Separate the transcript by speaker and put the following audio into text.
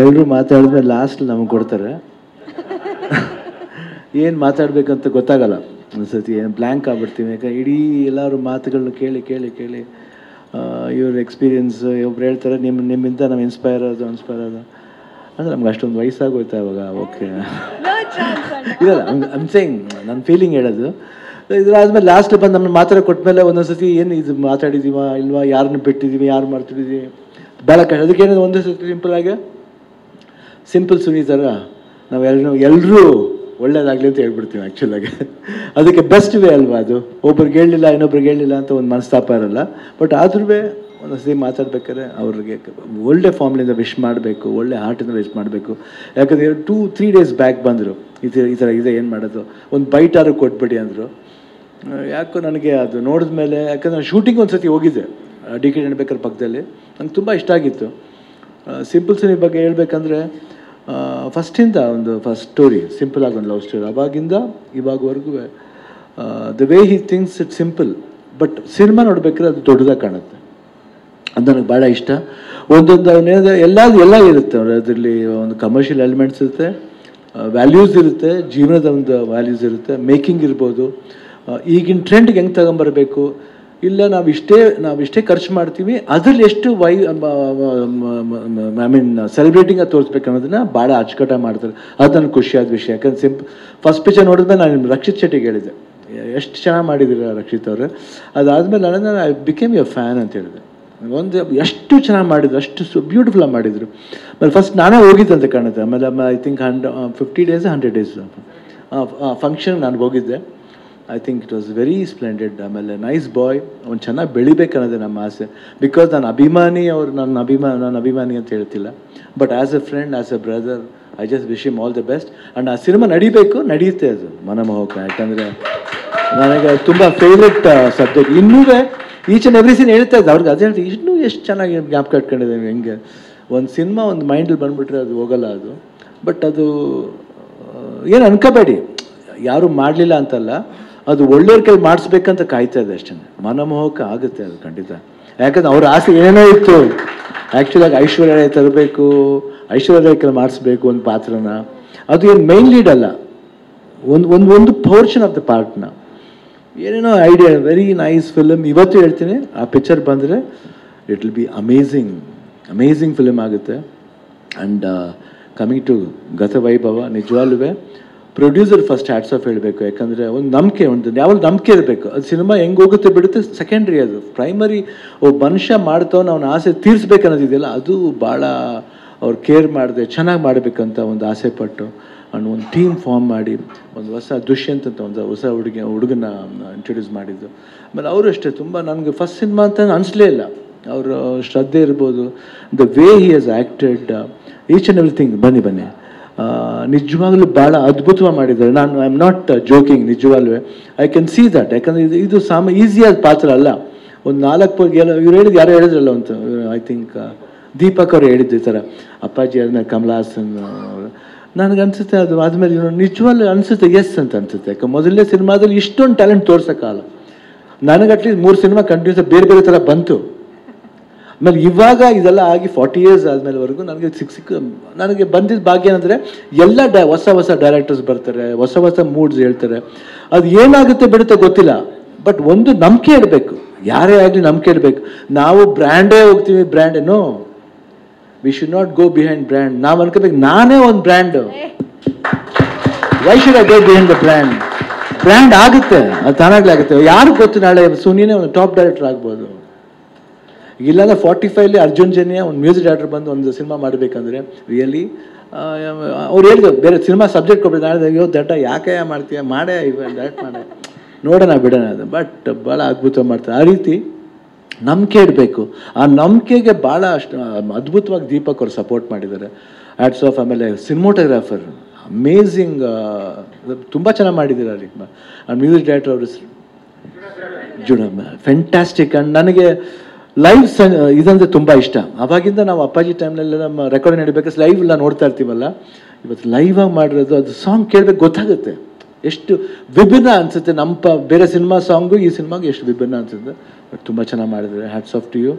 Speaker 1: ಎಲ್ಲರೂ ಮಾತಾಡಿದ್ಮೇಲೆ ಲಾಸ್ಟ್ ನಮಗೆ ಕೊಡ್ತಾರೆ. ಏನು ಮಾತಾಡಬೇಕಂತ ಗೊತ್ತಾಗಲ್ಲ ಒಂದ್ಸತಿ, ಏನು ಬ್ಲ್ಯಾಂಕ್ ಆಗ್ಬಿಡ್ತೀವಿ. ಯಾಕಂದ್ರೆ ಇಡೀ ಎಲ್ಲರೂ ಮಾತುಗಳನ್ನ ಕೇಳಿ ಕೇಳಿ ಕೇಳಿ ಇವ್ರ ಎಕ್ಸ್ಪೀರಿಯನ್ಸ್ ಒಬ್ರು ಹೇಳ್ತಾರೆ ನಿಮ್ಮಿಂದ ನಾವು ಇನ್ಸ್ಪೈರ್ ಆಗೋದು ಅಂದರೆ ನಮ್ಗೆ ಅಷ್ಟೊಂದು ವಯಸ್ಸಾಗೋಯ್ತಾ ಇವಾಗ. ಓಕೆ ಇದಲ್ಲ ಐಮ್ ಸೇಯಿಂಗ್ ನನ್ನ ಫೀಲಿಂಗ್ ಹೇಳೋದು. ಇದಾದ್ಮೇಲೆ ಲಾಸ್ಟ್ ಬಂದು ನಮ್ಮನ್ನು ಮಾತಾಡ ಕೊಟ್ಮೇಲೆ ಒಂದೊಂದ್ಸತಿ ಏನು ಇದು ಮಾತಾಡಿದ್ದೀವ ಇಲ್ವಾ, ಯಾರನ್ನ ಬಿಟ್ಟಿದ್ದೀವಿ, ಯಾರು ಮಾಡ್ತಿದ್ದೀವಿ, ಭಾಳ ಕಷ್ಟ. ಅದಕ್ಕೇನೋ ಒಂದೇ ಸತಿ ಸಿಂಪಲ್ ಸುನೀತರ ನಾವು ಎಲ್ಲರೂ ಒಳ್ಳೇದಾಗಲಿ ಅಂತ ಹೇಳ್ಬಿಡ್ತೀವಿ ಆ್ಯಕ್ಚುಲಾಗಿ. ಅದಕ್ಕೆ ಬೆಸ್ಟ್ ವೇ ಅಲ್ವಾ ಅದು. ಒಬ್ರಿಗೆ ಹೇಳಿಲ್ಲ ಇನ್ನೊಬ್ರಿಗೆ ಹೇಳಿಲ್ಲ ಅಂತ ಒಂದು ಮನಸ್ತಾಪ ಇರಲ್ಲ. ಬಟ್ ಆದ್ರೂ ಒಂದೊಂದ್ಸತಿ ಮಾತಾಡ್ಬೇಕಾದ್ರೆ ಅವ್ರಿಗೆ ಒಳ್ಳೆ ಫಾರ್ಮ್ಲಿಂದ ವಿಶ್ ಮಾಡಬೇಕು, ಒಳ್ಳೆ ಹಾರ್ಟಿಂದ ವಿಶ್ ಮಾಡಬೇಕು. ಯಾಕಂದರೆ 2-3 days ಬ್ಯಾಕ್ ಬಂದರು, ಈ ಥರ ಇದೆ ಏನು ಮಾಡೋದು, ಒಂದು ಬೈಟಾರು ಕೊಟ್ಬಿಡಿ ಅಂದರು. ಯಾಕೋ ನನಗೆ ಅದು ನೋಡಿದ ಮೇಲೆ, ಯಾಕಂದರೆ ನಾನು ಶೂಟಿಂಗ್ ಒಂದು ಸತಿ ಹೋಗಿದ್ದೆ ಡಿ.ಕೆ. ಡೆನ್ಬೇಕರ್ ಪಕ್ಕದಲ್ಲಿ, ನಂಗೆ ತುಂಬ ಇಷ್ಟ ಆಗಿತ್ತು. ಸಿಂಪಲ್ ಸುನಿ ಬಗ್ಗೆ ಹೇಳ್ಬೇಕಂದ್ರೆ ಫಸ್ಟ್ ಸ್ಟೋರಿ ಸಿಂಪಲಾಗಿ ಒಂದು ಲವ್ ಸ್ಟೋರಿ. ಅವಾಗಿಂದ ಇವಾಗವರೆಗೂ the way he thinks it simple, but cinema ನೋಡ್ಬೇಕಾದ್ರೆ ಅದು ದೊಡ್ಡದಾಗಿ ಕಾಣುತ್ತೆ. ಅದು ನನಗೆ ಭಾಳ ಇಷ್ಟ. ಒಂದೊಂದು ಎಲ್ಲ ಇರುತ್ತೆ ಅದರಲ್ಲಿ. ಒಂದು ಕಮರ್ಷಿಯಲ್ ಎಲಿಮೆಂಟ್ಸ್ ಇರುತ್ತೆ, ವ್ಯಾಲ್ಯೂಸ್ ಇರುತ್ತೆ, ಜೀವನದ ಒಂದು ವ್ಯಾಲ್ಯೂಸ್ ಇರುತ್ತೆ, ಮೇಕಿಂಗ್ ಇರ್ಬೋದು, ಈಗಿನ ಟ್ರೆಂಡ್ಗೆ ಹೆಂಗೆ ತಗೊಂಬರಬೇಕು, ಇಲ್ಲ ನಾವಿಷ್ಟೇ ಖರ್ಚು ಮಾಡ್ತೀವಿ ಅದರಲ್ಲಿ ಎಷ್ಟು ಐ ಮೀನ್ ಸೆಲೆಬ್ರೇಟಿಂಗ್ ಅದು ತೋರಿಸ್ಬೇಕು ಅನ್ನೋದನ್ನ ಭಾಳ ಅಚ್ಚುಕಟ್ಟಾಗಿ ಮಾಡ್ತಾರೆ. ಅದು ನನಗೆ ಖುಷಿಯಾದ ವಿಷಯ. ಯಾಕಂದ್ರೆ ಫಸ್ಟ್ ಪಿಕ್ಚರ್ ನೋಡಿದ್ಮೇಲೆ ನಾನು ರಕ್ಷಿತ್ ಶೆಟ್ಟಿಗೆ ಹೇಳಿದೆ, ಎಷ್ಟು ಚೆನ್ನಾಗಿ ಮಾಡಿದ್ದೀರ ರಕ್ಷಿತ್ ಅವರು. ಅದಾದಮೇಲೆ ನಾನು ಐ ಬಿಕೇಮ್ ಎ ಫ್ಯಾನ್ ಅಂತ ಹೇಳಿದೆ. ಎಷ್ಟು ಚೆನ್ನಾಗಿ ಮಾಡಿದ್ರು, ಅಷ್ಟು ಬ್ಯೂಟಿಫುಲ್ಲಾಗಿ ಮಾಡಿದರು. ಆಮೇಲೆ ಫಸ್ಟ್ ನಾನೇ ಹೋಗಿದ್ದಂತೆ ಕಾಣುತ್ತೆ. ಆಮೇಲೆ I think 50 days 100 days function ನಾನು ಹೋಗಿದ್ದೆ. I think it was very splendid. ಆಮೇಲೆ ನೈಸ್ ಬಾಯ್, ಅವ್ನು ಚೆನ್ನಾಗಿ ಬೆಳಿಬೇಕನ್ನೋದೇ ನಮ್ಮ ಆಸೆ. ಬಿಕಾಸ್ ನಾನು ಅಭಿಮಾನಿ ಅಂತ ಹೇಳ್ತಿಲ್ಲ, but as A friend, as A brother, I just wish him all the best. And ಆ ಸಿನಿಮಾ ನಡೆಯುತ್ತೆ ಅದು ಮನಮೋಹಕ. ಯಾಕಂದರೆ ನನಗೆ ತುಂಬ ಫೇವ್ರೆಟ್ ಸಬ್ಜೆಕ್ಟ್. ಇನ್ನೂ ಈಚ್ ಆ್ಯಂಡ್ ಎವ್ರಿ ಸೀನ್ ಹೇಳ್ತಾ ಇದ್ದೆ ಅವ್ರಿಗೆ. ಅದು ಹೇಳ್ತೀವಿ, ಇನ್ನೂ ಎಷ್ಟು ಚೆನ್ನಾಗಿ ಜ್ಞಾಪಕ ಇಟ್ಕೊಂಡಿದ್ದೇವೆ. ಹೆಂಗೆ ಒಂದು ಸಿನಿಮಾ ಒಂದು ಮೈಂಡಲ್ಲಿ ಬಂದುಬಿಟ್ರೆ ಅದು ಹೋಗಲ್ಲ ಅದು. ಬಟ್ ಅದು ಏನು ಅನ್ಕೋಬೇಡಿ, ಯಾರು ಮಾಡಲಿಲ್ಲ ಅಂತಲ್ಲ, ಅದು ಒಳ್ಳೆಯವ್ರ ಕೈ ಮಾಡಿಸ್ಬೇಕಂತ ಕಾಯ್ತಾ ಇದೆ ಅಷ್ಟೇ. ಮನಮೋಹಕ ಆಗುತ್ತೆ ಅದು ಖಂಡಿತ. ಯಾಕಂದ್ರೆ ಅವ್ರ ಆಸೆ ಏನೇನೋ ಇತ್ತು ಆ್ಯಕ್ಚುಲಾಗಿ, ಐಶ್ವರ್ಯ ರಾಯ್ ತರಬೇಕು, ಐಶ್ವರ್ಯ ರಾಯ್ ಕೈ ಮಾಡಿಸ್ಬೇಕು ಒಂದು ಪಾತ್ರನ. ಅದು ಏನು ಮೈನ್ ಲೀಡ್ ಅಲ್ಲ, ಒಂದು ಪೋರ್ಷನ್ ಆಫ್ ದ ಪಾರ್ಟ್ನ. ಏನೇನೋ ಐಡಿಯಾ, ವೆರಿ ನೈಸ್ ಫಿಲಮ್. ಇವತ್ತು ಹೇಳ್ತೀನಿ, ಆ ಪಿಕ್ಚರ್ ಬಂದರೆ it will be amazing film ಆಗುತ್ತೆ. ಆ್ಯಂಡ್ ಕಮಿಂಗ್ ಟು ಗತವೈಭವ, ನಿಜವಾಗ್ಲೂ ಪ್ರೊಡ್ಯೂಸರ್ ಫಸ್ಟ್ ಹ್ಯಾಟ್ಸ್ ಆಫ್ ಹೇಳಬೇಕು. ಯಾಕಂದರೆ ಒಂದು ಯಾವಾಗ ನಂಬಿಕೆ ಇರಬೇಕು. ಅದು ಸಿನಿಮಾ ಹೆಂಗೆ ಹೋಗುತ್ತೆ ಬಿಡುತ್ತೆ ಸೆಕೆಂಡ್ರಿ, ಅದು ಪ್ರೈಮರಿ. ಒಬ್ಬ ಮನುಷ್ಯ ಮಾಡ್ತಾವನು ಅವನ ಆಸೆ ತೀರಿಸ್ಬೇಕು ಅನ್ನೋದಿದೆಯಲ್ಲ, ಅದು ಭಾಳ ಅವ್ರು ಕೇರ್ ಮಾಡಿದೆ, ಚೆನ್ನಾಗಿ ಮಾಡಬೇಕಂತ ಒಂದು ಆಸೆ ಪಟ್ಟು ಅನ್ನೋ ಒಂದು ಟೀಮ್ ಫಾರ್ಮ್ ಮಾಡಿ ಒಂದು ಹೊಸ ದುಷ್ಯಂತ್ ಅಂತ ಒಂದು ಹೊಸ ಹುಡುಗನ ಇಂಟ್ರೊಡ್ಯೂಸ್ ಮಾಡಿದ್ದು. ಆಮೇಲೆ ಅವರು ಅಷ್ಟೇ ತುಂಬ ನನಗೆ ಫಸ್ಟ್ ಸಿನಿಮಾ ಅಂತ ಅನಿಸ್ಲೇ ಇಲ್ಲ. ಅವರ ಶ್ರದ್ಧೆ ಇರ್ಬೋದು, the way he has acted, each and everything. ಬನ್ನಿ ನಿಜವಾಗ್ಲೂ ಭಾಳ ಅದ್ಭುತವಾಗಿ ಮಾಡಿದ್ದಾರೆ. ನಾನು ಐ ಆಮ್ ನಾಟ್ ಜೋಕಿಂಗ್, ನಿಜವಾಗ್ಲೂ ಐ ಕ್ಯಾನ್ ಸಿ ದಟ್. ಯಾಕಂದರೆ ಇದು ಈಸಿಯಾದ ಪಾತ್ರ ಅಲ್ಲ. ಒಂದು 4 ಇವ್ರು ಯಾರೋ ಹೇಳಿದ್ರಲ್ಲ ಅಂತ, ಐ ಥಿಂಕ್ ದೀಪಕ್ ಅವರು ಹೇಳಿದ್ದು ಈ ಥರ, ಅಪ್ಪಾಜಿ ಆದಮೇಲೆ ಕಮಲ್ ಹಾಸನ್ ಅವರು. ನನಗನ್ಸುತ್ತೆ ಅದು ಆದಮೇಲೆ ನಿಜವಾಗ್ಲೂ ಅನಿಸುತ್ತೆ ಎಸ್ ಅಂತ ಅನಿಸುತ್ತೆ. ಯಾಕೆ ಮೊದಲನೇ ಸಿನಿಮಾದಲ್ಲಿ ಇಷ್ಟೊಂದು ಟ್ಯಾಲೆಂಟ್ ತೋರ್ಸೋಕ್ಕಾಗಲ್ಲ. ನನಗೆ ಅಟ್ಲೀಸ್ಟ್ 3 ಸಿನಿಮಾ ಕಂಟಿನ್ಯೂಸ್ ಬೇರೆ ಥರ ಬಂತು. ಆಮೇಲೆ ಇವಾಗ ಇದೆಲ್ಲ ಆಗಿ 40 years ಆದಮೇಲೆವರೆಗೂ ನನಗೆ ಬಂದಿದ್ದ ಭಾಗ್ಯ ಅಂದರೆ ಎಲ್ಲ ಹೊಸ ಡೈರೆಕ್ಟರ್ಸ್ ಬರ್ತಾರೆ, ಹೊಸ ಮೂಡ್ಸ್ ಹೇಳ್ತಾರೆ. ಅದು ಏನಾಗುತ್ತೆ ಬಿಡುತ್ತೆ ಗೊತ್ತಿಲ್ಲ, ಬಟ್ ಒಂದು ನಂಬಿಕೆ ಇಡಬೇಕು. ಯಾರೇ ಆಗಲಿ ನಂಬಿಕೆ ಇಡಬೇಕು. ನಾವು ಬ್ರ್ಯಾಂಡೇ ಹೋಗ್ತೀವಿ, ಬ್ರ್ಯಾಂಡೇನೋ, we should not go behind brand. ನಾವು ಅನ್ಕೋಬೇಕು ನಾನೇ ಒಂದು brand, why should I go behind the brand ಆಗುತ್ತೆ, ಅದು ತಾನಾಗಲೇ ಆಗುತ್ತೆ. ಯಾರು ಗೊತ್ತು, ನಾಳೆ ಸುನಿನೇ ಒಂದು ಟಾಪ್ ಡೈರೆಕ್ಟರ್ ಆಗ್ಬೋದು. ಇಲ್ಲಾಂದ್ರೆ 45 ಅರ್ಜುನ್ ಜನ್ಯ ಒಂದು ಮ್ಯೂಸಿಕ್ ಡೈರೆಕ್ಟರ್ ಬಂದು ಒಂದು ಸಿನಿಮಾ ಮಾಡಬೇಕಂದ್ರೆ ರಿಯಲಿ ಅವ್ರು ಹೇಳಿದ್ರು, ಬೇರೆ ಸಿನಿಮಾ ಸಬ್ಜೆಕ್ಟ್ ಕೊಡ್ಬೇಕು. ನಾಳೆ ಅಯ್ಯೋ ದಡ್ಡ ಯಾಕೆ ಮಾಡ್ತೀಯ, ಮಾಡೇ ಡೈರೆಕ್ಟ್ ಮಾಡೇ ನೋಡೋಣ ಬಿಡೋಣ ಅದು. ಬಟ್ ಭಾಳ ಅದ್ಭುತ ಮಾಡ್ತಾರೆ. ಆ ರೀತಿ ನಂಬಿಕೆ ಇಡಬೇಕು. ಆ ನಂಬಿಕೆಗೆ ಭಾಳ ಅಷ್ಟು ಅದ್ಭುತವಾಗಿ ದೀಪಕ್ ಅವರು ಸಪೋರ್ಟ್ ಮಾಡಿದ್ದಾರೆ. Hats of. ಆಮೇಲೆ ಸಿನಿಮಾಟೋಗ್ರಾಫರ್ ಅಮೇಝಿಂಗ್, ತುಂಬ ಚೆನ್ನಾಗಿ ಮಾಡಿದ್ದಾರೆ. ಆ ಮ್ಯೂಸಿಕ್ ಡೈರೆಕ್ಟರ್ ಅವರು ಫ್ಯಾಂಟಾಸ್ಟಿಕ್. ಆ್ಯಂಡ್ ನನಗೆ ಲೈವ್ ಇದಂದರೆ ತುಂಬ ಇಷ್ಟ. ಅವಾಗಿಂದ ನಾವು ಅಪ್ಪಾಜಿ ಟೈಮ್ನೆಲ್ಲ ನಮ್ಮ ರೆಕಾರ್ಡಿಂಗ್ ನಡಿಬೇಕಾದ್ರೆ ಲೈವ್ ಎಲ್ಲ ನೋಡ್ತಾ ಇರ್ತೀವಲ್ಲ, ಇವತ್ತು ಲೈವ್ ಆಗಿ ಮಾಡಿರೋದು, ಅದು ಸಾಂಗ್ ಕೇಳಬೇಕು ಗೊತ್ತಾಗುತ್ತೆ ಎಷ್ಟು ವಿಭಿನ್ನ ಅನಿಸುತ್ತೆ. ನಮ್ಮ ಬೇರೆ ಸಿನಿಮಾ ಸಾಂಗು ಈ ಸಿನಿಮಾಗೆ ಎಷ್ಟು ವಿಭಿನ್ನ ಅನಿಸುತ್ತೆ. ಬಟ್ ತುಂಬ ಚೆನ್ನಾಗಿ ಮಾಡಿದ್ದಾರೆ. Hats off to you.